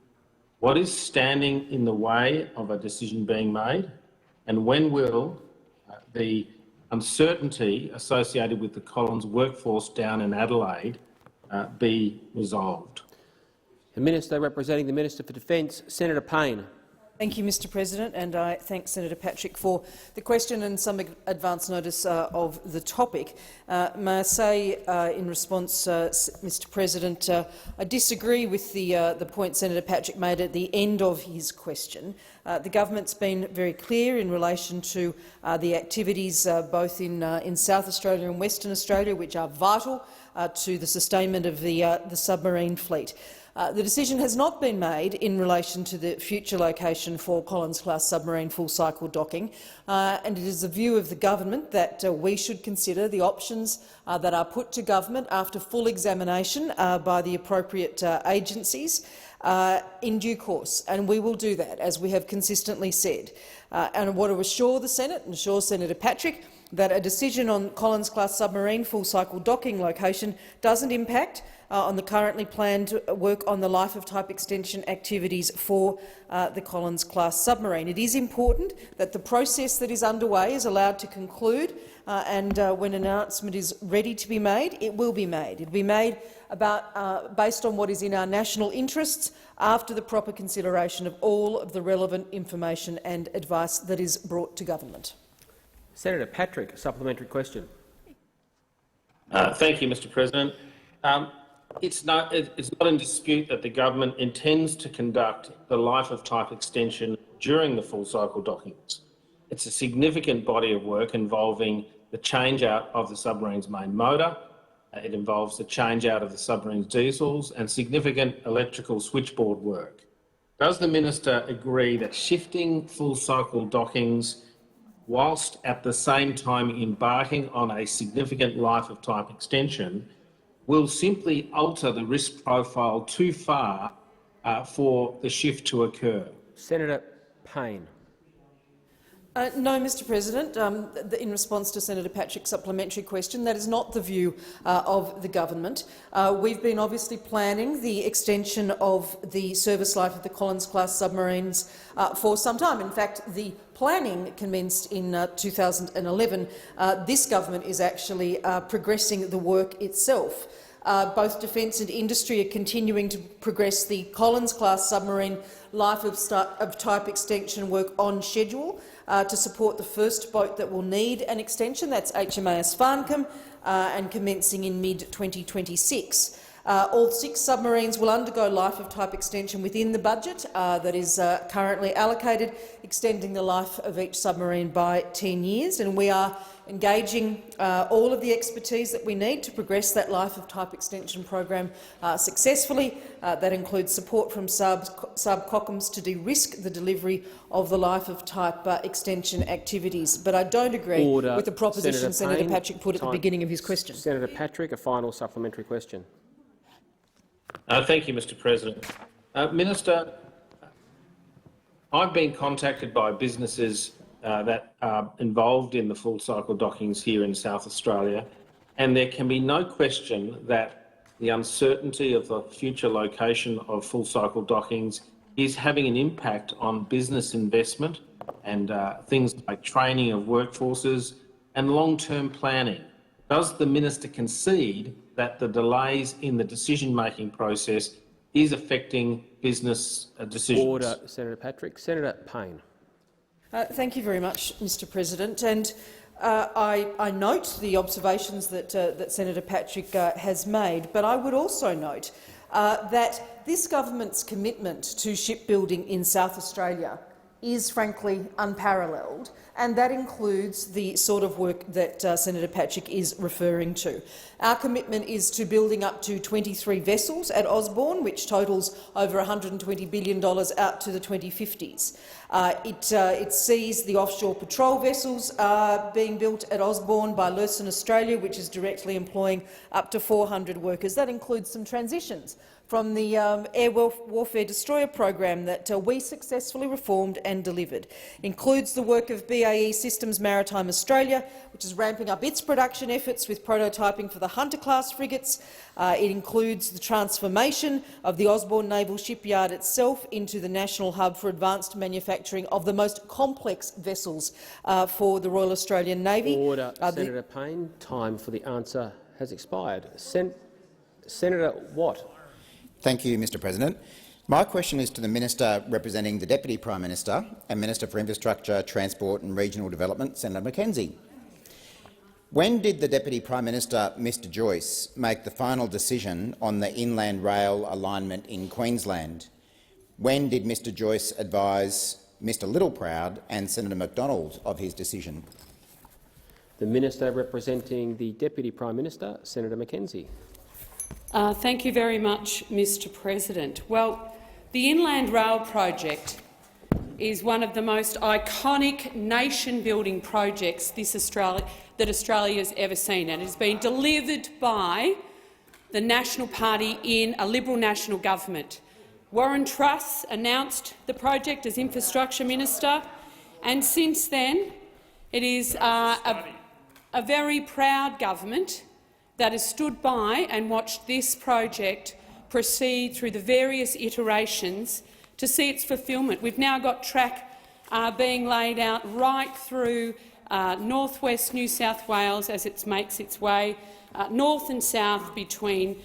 S15: What is standing in the way of a decision being made, and when will the uncertainty associated with the Collins workforce down in Adelaide be resolved?
S2: The Minister representing the Minister for Defence, Senator Payne.
S16: Thank you, Mr President, and I thank Senator Patrick for the question and some advance notice of the topic. May I say, in response, Mr President, I disagree with the point Senator Patrick made at the end of his question. The government's been very clear in relation to the activities both in South Australia and Western Australia, which are vital to the sustainment of the submarine fleet. The decision has not been made in relation to the future location for Collins-class submarine full-cycle docking, and it is the view of the government that we should consider the options that are put to government after full examination by the appropriate agencies in due course, and we will do that, as we have consistently said. And I want to assure the Senate and assure Senator Patrick that a decision on Collins-class submarine full-cycle docking location doesn't impact on the currently planned work on the life of type extension activities for the Collins-class submarine. It is important that the process that is underway is allowed to conclude, and when an announcement is ready to be made, it will be made. It will be made based on what is in our national interests after the proper consideration of all of the relevant information and advice that is brought to government.
S2: Senator Patrick, a supplementary question.
S15: Thank you, Mr President. It's not in dispute that the government intends to conduct the life of type extension during the full cycle dockings. It's a significant body of work involving the change-out of the submarine's main motor. It involves the change-out of the submarine's diesels and significant electrical switchboard work. Does the minister agree that shifting full cycle dockings whilst at the same time embarking on a significant life of type extension will simply alter the risk profile too far for the shift to occur?
S2: Senator Payne.
S16: No, Mr President. In response to Senator Patrick's supplementary question, that is not the view of the government. We've been obviously planning the extension of the service life of the Collins-class submarines for some time. In fact, the planning commenced in 2011. This government is actually progressing the work itself. Both Defence and Industry are continuing to progress the Collins-class submarine life of type extension work on schedule to support the first boat that will need an extension. That's HMAS Farncombe, and commencing in mid-2026. All 6 submarines will undergo life of type extension within the budget that is currently allocated, extending the life of each submarine by 10 years. And we are engaging all of the expertise that we need to progress that life of type extension program successfully. That includes support from sub-COCMs to de-risk the delivery of the life of type extension activities. But I don't agree with the proposition Senator Patrick put at the beginning of his question.
S2: Senator Patrick, a final supplementary question.
S15: Thank you, Mr. President. Minister, I've been contacted by businesses that are involved in the full cycle dockings here in South Australia, and there can be no question that the uncertainty of the future location of full cycle dockings is having an impact on business investment and things like training of workforces and long-term planning. Does the minister concede that the delays in the decision-making process is affecting business decisions?
S2: Order, Senator Patrick. Senator Payne.
S16: Thank you very much, Mr. President. And I note the observations that Senator Patrick has made, but I would also note that this government's commitment to shipbuilding in South Australia is frankly unparalleled, and that includes the sort of work that Senator Patrick is referring to. Our commitment is to building up to 23 vessels at Osborne, which totals over $120 billion out to the 2050s. It sees the offshore patrol vessels being built at Osborne by Lursen Australia, which is directly employing up to 400 workers. That includes some transitions from the air warfare destroyer program that we successfully reformed and delivered. It includes the work of BAE Systems Maritime Australia, which is ramping up its production efforts with prototyping for the Hunter-class frigates. It includes the transformation of the Osborne Naval Shipyard itself into the national hub for advanced manufacturing of the most complex vessels for the Royal Australian Navy.
S2: Order, Senator Payne. Time for the answer has expired. Senator Watt.
S9: Thank you, Mr. President. My question is to the Minister representing the Deputy Prime Minister and Minister for Infrastructure, Transport and Regional Development, Senator McKenzie. When did the Deputy Prime Minister, Mr Joyce, make the final decision on the inland rail alignment in Queensland? When did Mr Joyce advise Mr Littleproud and Senator McDonald of his decision?
S2: The Minister representing the Deputy Prime Minister, Senator McKenzie.
S12: Thank you very much, Mr. President. Well, the Inland Rail project is one of the most iconic nation-building projects that Australia has ever seen, and it has been delivered by the National Party in a Liberal national government. Warren Truss announced the project as Infrastructure Minister, and since then it is a very proud government that has stood by and watched this project proceed through the various iterations to see its fulfilment. We've now got track being laid out right through northwest New South Wales as it makes its way north and south between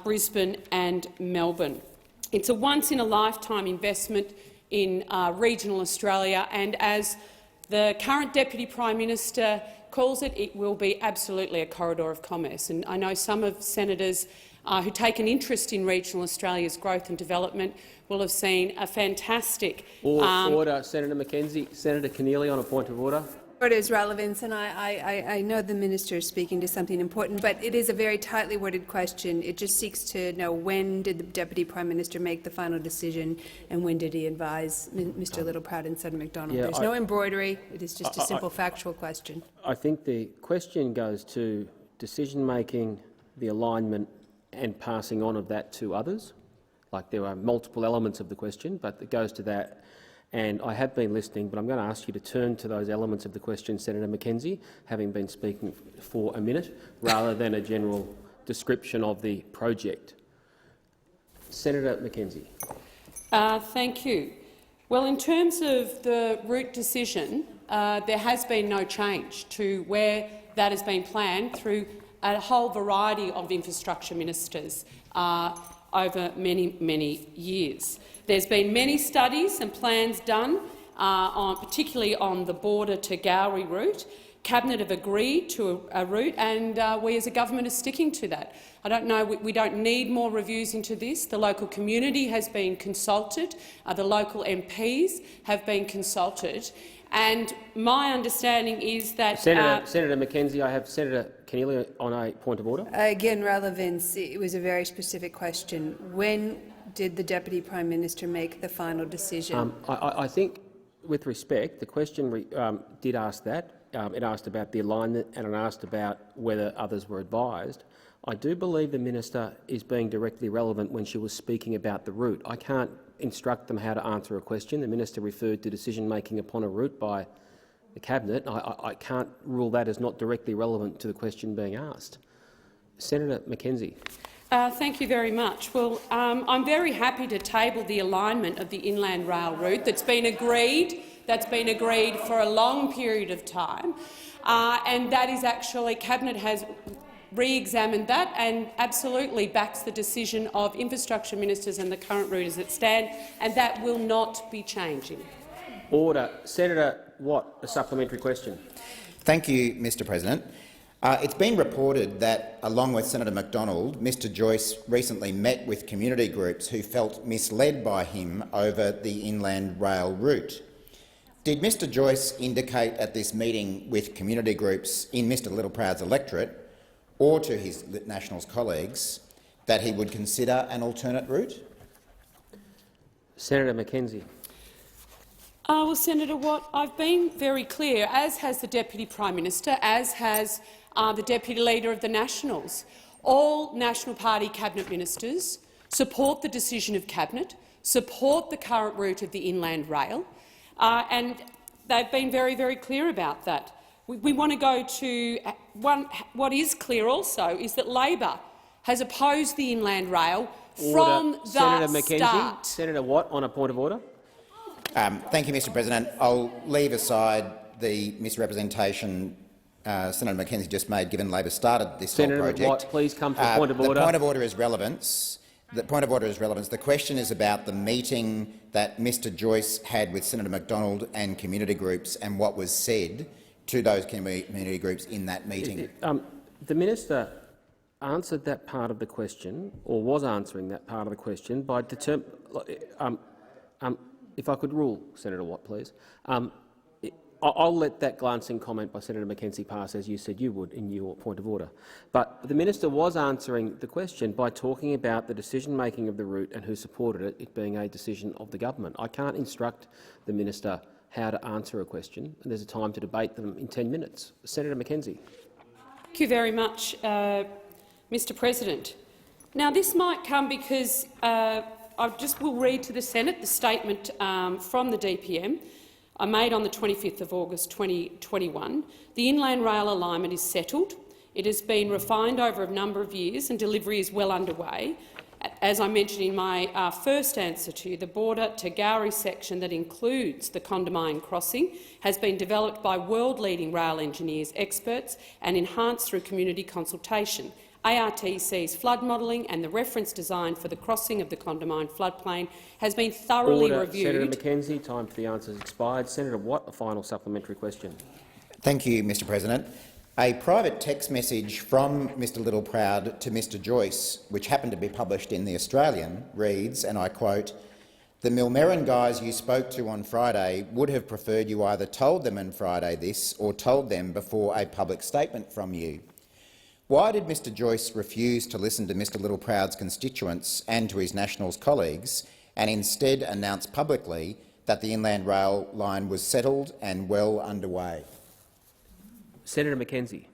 S12: Brisbane and Melbourne. It's a once-in-a-lifetime investment in regional Australia, and as the current Deputy Prime Minister calls it, it will be absolutely a corridor of commerce. And I know some of senators who take an interest in regional Australia's growth and development will have seen a fantastic—
S2: Order, Senator McKenzie. Senator Keneally on a point of order.
S17: Order's relevance, and I know the minister is speaking to something important, but it is a very tightly worded question. It just seeks to know when did the Deputy Prime Minister make the final decision and when did he advise Mr Littleproud and Senator McDonald. There's no embroidery. It is just a simple factual question.
S2: I think the question goes to decision-making, the alignment and passing on of that to others. Like, there are multiple elements of the question, but it goes to that. And I have been listening, but I'm going to ask you to turn to those elements of the question, Senator McKenzie, having been speaking for a minute, rather than a general description of the project. Senator McKenzie.
S12: Thank you. Well, in terms of the route decision, there has been no change to where that has been planned through a whole variety of infrastructure ministers over many, many years. There's been many studies and plans done, particularly on the border to Gowrie route. Cabinet have agreed to a route, and we as a government are sticking to that. I don't know. We don't need more reviews into this. The local community has been consulted. The local MPs have been consulted. And my understanding is that—
S2: Senator Mackenzie, I have Senator Keneally on a point of order.
S17: Again, relevance. It was a very specific question. When did the Deputy Prime Minister make the final decision?
S2: I think, with respect, the question did ask that. It asked about the alignment and it asked about whether others were advised. I do believe the minister is being directly relevant when she was speaking about the route. I can't instruct them how to answer a question. The minister referred to decision-making upon a route by the Cabinet. I can't rule that as not directly relevant to the question being asked. Senator Mackenzie.
S12: Thank you very much. Well, I'm very happy to table the alignment of the Inland Rail route that's been agreed for a long period of time, and that is actually— Cabinet has re-examined that and absolutely backs the decision of infrastructure ministers and the current route as it stands, and that will not be changing.
S2: Order. Senator Watt, a supplementary question.
S9: Thank you, Mr President. It's been reported that, along with Senator McDonald, Mr Joyce recently met with community groups who felt misled by him over the Inland Rail route. Did Mr Joyce indicate at this meeting with community groups in Mr Littleproud's electorate or to his Nationals colleagues that he would consider an alternate route?
S2: Senator Mackenzie.
S12: Well, Senator Watt, I've been very clear, as has the Deputy Prime Minister, as has the Deputy Leader of the Nationals. All National Party Cabinet ministers support the decision of Cabinet, support the current route of the Inland Rail, and they've been very, very clear about that. We want to go to what is clear also is that Labor has opposed the Inland Rail from the
S2: Senator Mackenzie.
S12: start.
S2: Senator Watt on a point of order.
S9: Thank you, Mr President. I'll leave aside the misrepresentation Senator Mackenzie just made, given Labor started this whole project.
S2: Senator Watt, please come to the point of order.
S9: The point of order is relevance. The point of order is relevance. The question is about the meeting that Mr Joyce had with Senator McDonald and community groups and what was said to those community groups in that meeting.
S2: The minister answered that part of the question, or was answering that part of the question, by if I could rule, Senator Watt, please. I'll let that glancing comment by Senator Mackenzie pass, as you said you would in your point of order. But the minister was answering the question by talking about the decision-making of the route and who supported it, it being a decision of the government. I can't instruct the minister how to answer a question, and there's a time to debate them in 10 minutes. Senator Mackenzie.
S12: Thank you very much, Mr President. Now, this might come because I just will read to the Senate the statement from the DPM made on the 25th of August 2021. The Inland Rail alignment is settled. It has been refined over a number of years and delivery is well underway. As I mentioned in my first answer to you, the border to Gowrie section that includes the Condamine crossing has been developed by world-leading rail engineers, experts and enhanced through community consultation. ARTC's flood modelling and the reference design for the crossing of the Condamine floodplain has been thoroughly reviewed.
S2: Senator Mackenzie, time for the answers expired. Senator Watt, a final supplementary question.
S9: Thank you, Mr President. A private text message from Mr Littleproud to Mr Joyce, which happened to be published in The Australian, reads, and I quote, "The Millmerran guys you spoke to on Friday would have preferred you either told them on Friday this or told them before a public statement from you. Why did Mr Joyce refuse to listen to Mr Littleproud's constituents and to his Nationals colleagues and instead announce publicly that the Inland Rail line was settled and well underway?"
S2: Senator Mackenzie.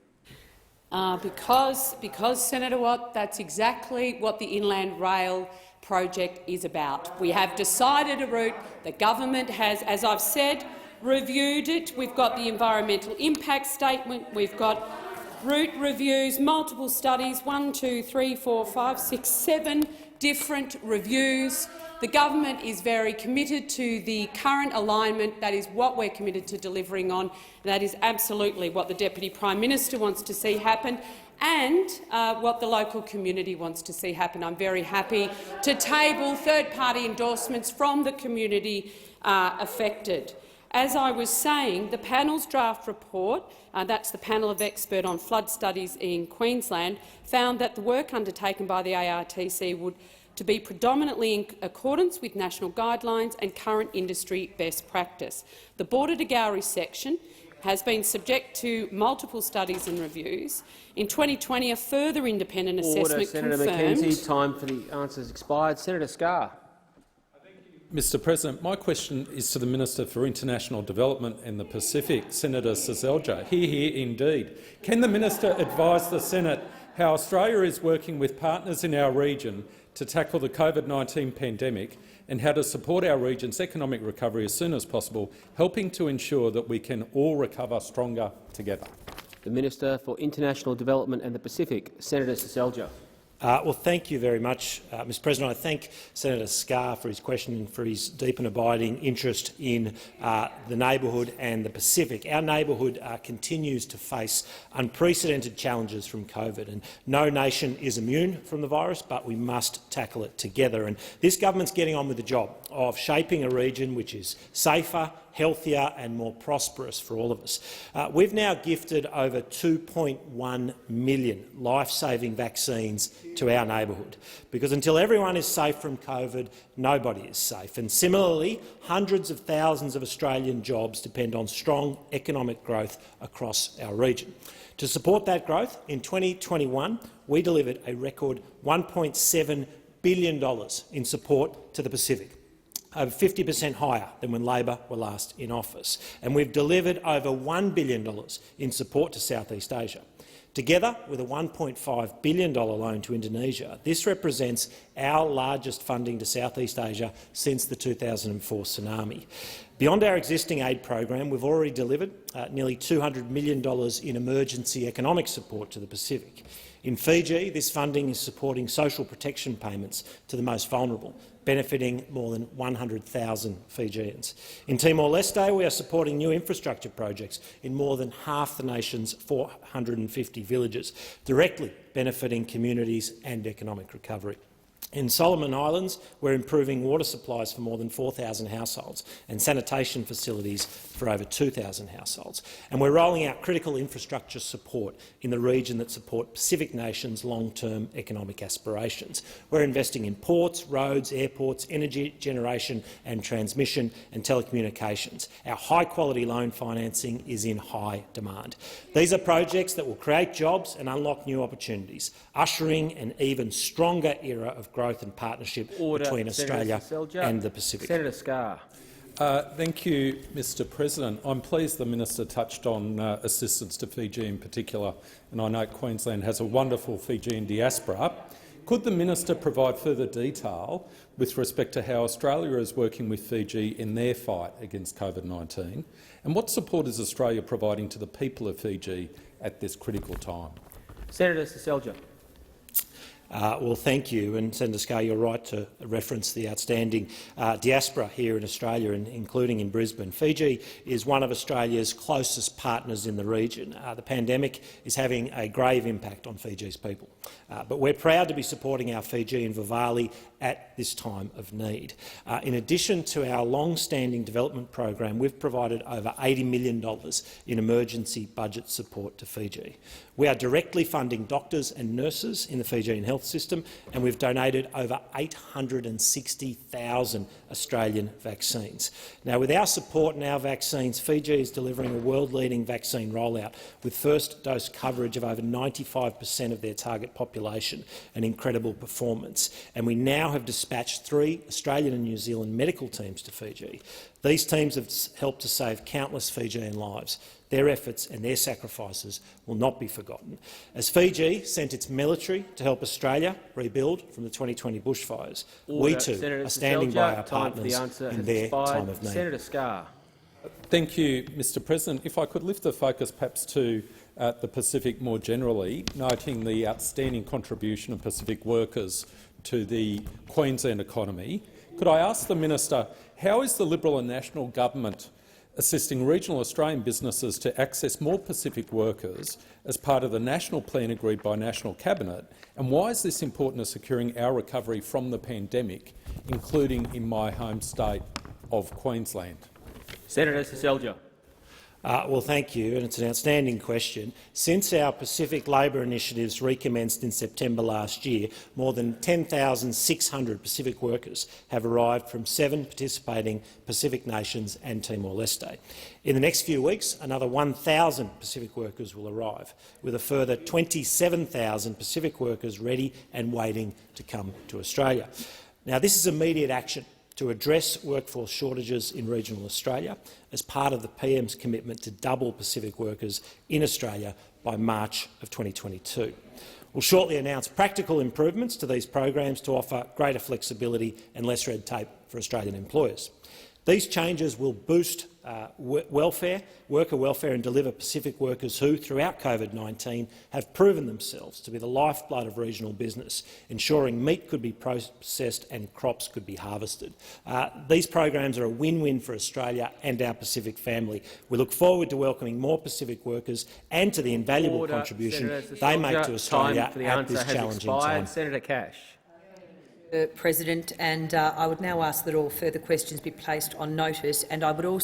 S12: Because, Senator Watt, that's exactly what the Inland Rail project is about. We have decided a route. The government has, as I've said, reviewed it. We've got the environmental impact statement. We've got route reviews, multiple studies, 1, 2, 3, 4, 5, 6, 7 different reviews. The government is very committed to the current alignment. That is what we're committed to delivering on. That is absolutely what the Deputy Prime Minister wants to see happen. and what the local community wants to see happen. I'm very happy to table third-party endorsements from the community affected. As I was saying, the panel's draft report, that's the panel of experts on flood studies in Queensland, found that the work undertaken by the ARTC would to be predominantly in accordance with national guidelines and current industry best practice. The Border to Gowrie section has been subject to multiple studies and reviews. In 2020, a further independent assessment
S2: Senator
S12: confirmed—
S2: McKenzie, time for the answers expired. Senator Scarr.
S18: Mr President, my question is to the Minister for International Development and the Pacific, Senator Seselja. Hear indeed. Can the Minister advise the Senate how Australia is working with partners in our region to tackle the COVID-19 pandemic and how to support our region's economic recovery as soon as possible, helping to ensure that we can all recover stronger together?
S2: The Minister for International Development and the Pacific, Senator Seselja.
S19: Well, thank you very much, Mr President. I thank Senator Scarr for his question and for his deep and abiding interest in the neighbourhood and the Pacific. Our neighbourhood continues to face unprecedented challenges from COVID, and no nation is immune from the virus, but we must tackle it together. And this government's getting on with the job of shaping a region which is safer, healthier and more prosperous for all of us. We've now gifted over 2.1 million life-saving vaccines to our neighbourhood, because until everyone is safe from COVID, nobody is safe. And similarly, hundreds of thousands of Australian jobs depend on strong economic growth across our region. To support that growth, in 2021 we delivered a record $1.7 billion in support to the Pacific, over 50% higher than when Labor were last in office. And we've delivered over $1 billion in support to Southeast Asia. Together with a $1.5 billion loan to Indonesia, this represents our largest funding to Southeast Asia since the 2004 tsunami. Beyond our existing aid program, we've already delivered nearly $200 million in emergency economic support to the Pacific. In Fiji, this funding is supporting social protection payments to the most vulnerable, benefiting more than 100,000 Fijians. In Timor-Leste, we are supporting new infrastructure projects in more than half the nation's 450 villages, directly benefiting communities and economic recovery. In Solomon Islands, we're improving water supplies for more than 4,000 households and sanitation facilities for over 2,000 households. And we're rolling out critical infrastructure support in the region that support Pacific nations' long-term economic aspirations. We're investing in ports, roads, airports, energy generation and transmission and telecommunications. Our high-quality loan financing is in high demand. These are projects that will create jobs and unlock new opportunities, ushering an even stronger era of growth and partnership between Australia and the Pacific.
S2: Senator Scarr.
S18: Thank you, Mr President. I'm pleased the minister touched on assistance to Fiji in particular, and I know Queensland has a wonderful Fijian diaspora. Could the minister provide further detail with respect to how Australia is working with Fiji in their fight against COVID-19, and what support is Australia providing to the people of Fiji at this critical time?
S2: Senator Seselja.
S19: Well, thank you. And Senator Scarr, you're right to reference the outstanding diaspora here in Australia, including in Brisbane. Fiji is one of Australia's closest partners in the region. The pandemic is having a grave impact on Fiji's people, but we're proud to be supporting our Fijian Vivali at this time of need. In addition to our long-standing development program, we've provided over $80 million in emergency budget support to Fiji. We are directly funding doctors and nurses in the Fijian health system, and we've donated over 860,000 Australian vaccines. Now, with our support and our vaccines, Fiji is delivering a world-leading vaccine rollout with first-dose coverage of over 95% of their target population, an incredible performance. And we now have dispatched 3 Australian and New Zealand medical teams to Fiji. These teams have helped to save countless Fijian lives. Their efforts and their sacrifices will not be forgotten. As Fiji sent its military to help Australia rebuild from the 2020 bushfires, we too are standing by our partners in their time of need.
S2: Senator Scarr.
S18: Thank you, Mr President. If I could lift the focus perhaps to the Pacific more generally, noting the outstanding contribution of Pacific workers to the Queensland economy, could I ask the minister, how is the Liberal and National government assisting regional Australian businesses to access more Pacific workers as part of the national plan agreed by National Cabinet? And why is this important to securing our recovery from the pandemic, including in my home state of Queensland?
S2: Senator Seselja.
S19: Well, thank you, and it's an outstanding question. Since our Pacific labour initiatives recommenced in September last year, more than 10,600 Pacific workers have arrived from 7 participating Pacific nations and Timor-Leste. In the next few weeks, another 1,000 Pacific workers will arrive, with a further 27,000 Pacific workers ready and waiting to come to Australia. Now, this is immediate action to address workforce shortages in regional Australia as part of the PM's commitment to double Pacific workers in Australia by March of 2022. We'll shortly announce practical improvements to these programs to offer greater flexibility and less red tape for Australian employers. These changes will boost worker welfare and deliver Pacific workers who, throughout COVID-19, have proven themselves to be the lifeblood of regional business, ensuring meat could be processed and crops could be harvested. These programs are a win-win for Australia and our Pacific family. We look forward to welcoming more Pacific workers and to the invaluable contribution they make to Australia at this challenging time.
S2: Senator Cash.
S4: President, and I would now ask that all further questions be placed on notice, and I would also